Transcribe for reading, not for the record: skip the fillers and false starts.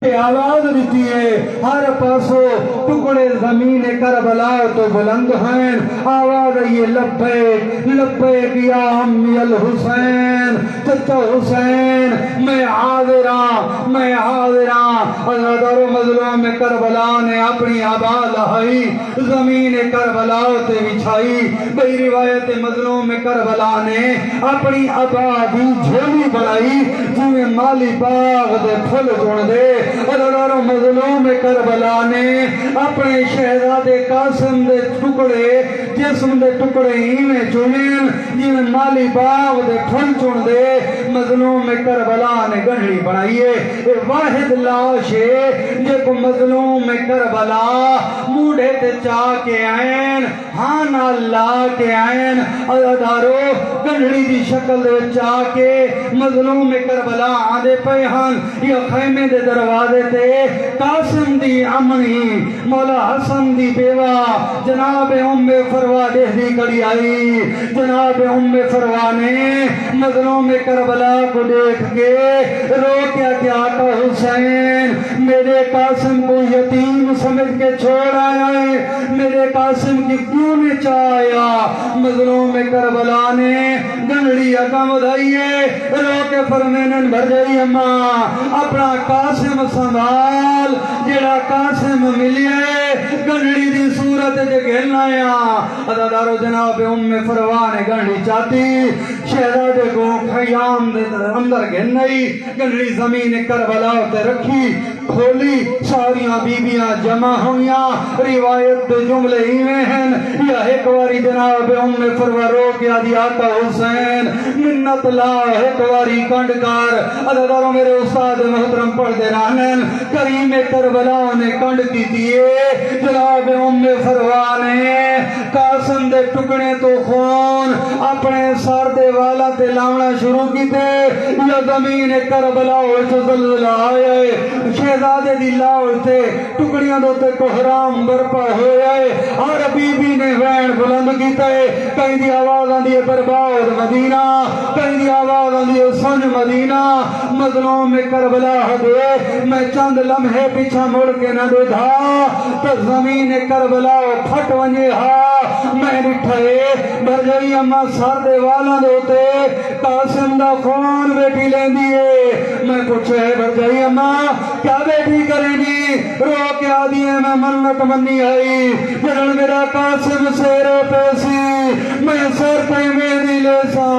آواز دیتی ہے ہر پاسو ٹکڑے زمین کربلا تو بلند ہیں آواز یہ لبیک لبیک یا امی الحسین چچا حسین میں حاضراں حضرت مظلوم کربلا نے اپنی آبا لہائی زمین کربلا تے بچھائی بھئی روایت مظلوم کربلا نے اپنی آبا دی جھولی بنائی جویں مالی باغ دے پھل جوڑ دے اور مظلوم کربلا نے اپنے شہزادے قاسم دے ٹکڑے جسم دے ٹکڑے ہی میں چنین جنہیں مالی باغ دے پھل چن دے مظلوم کربلا نے گنڈی بنائیے واحد لاش ہے جب مظلوم کربلا موڑے تے چاہ کے آئین ہانا لا کے آئین ادارو گنڈی دی شکل دے چاہ کے مظلوم کربلا آدھے پیہن یا خیمے دے دروازے تے قاسم دی امنی مولا حسن دی بیوہ جناب فروا دہلی کڑی آئی جناب فروا نے مظلوم کربلا کو دیکھ کے رو کہ آقا حسین میرے قاسم کو یتیم سمجھ کے چھوڑ آیا ہے میرے قاسم کی کیوں نے چاہیا مظلوم کربلا نے گنڑی اکم دائیے رو کے فرمینن بھر جائی اماں اپنا قاسم سنبھال جیڑا قاسم ملیے گنڑی دی صورت جے گھلنا یا ادادارو جناب فروا نے گنڑی چاہتی شہزادے کو خیام دے اندر گھنئی گنڑی زمین کربلا تے رکھی کھولی ساریاں بیبیاں جمع ہویاں روایت دے جملے ہی میں ہیں یا ایک واری جناب فروا رو کیا دی آقا حسین منت لا ایک واری کنڈکار ادادارو میرے استاد محترم پڑھ دے رہنن کریم کربلا نے کنڈ کی دیئے جناب فروا نے قاسم دے ٹکڑے تو خون اپنے سار دے والا تے لاؤنا شروع کی تے یا زمین کربلا ہوئے زلزلہ آئے شہزادے دی لاؤ تے ٹکڑیاں دو تے کوہرام برپا ہوئے اور بی بی نے وین بلند کی تے کہیں دی آواز آن دیئے برباد مدینہ کہیں دی آواز آن دیئے سنج مدینہ مظلوم کربلا دے میں چند لمحے پیچھا مڑ کے نہ دے دھا تو زمین کربلا پھٹ ونجے ہا میں نٹھائے بھر جائی اماں سار دے والا دوتے قاسم دا خون بیٹی لین دیئے میں پوچھے بھر جائی اماں کیا بیٹی کریں گی رو کے آدھیے میں منت منی آئی جنہوں میرا قاسم سیرے پیسی میں سر پہ میری لے سا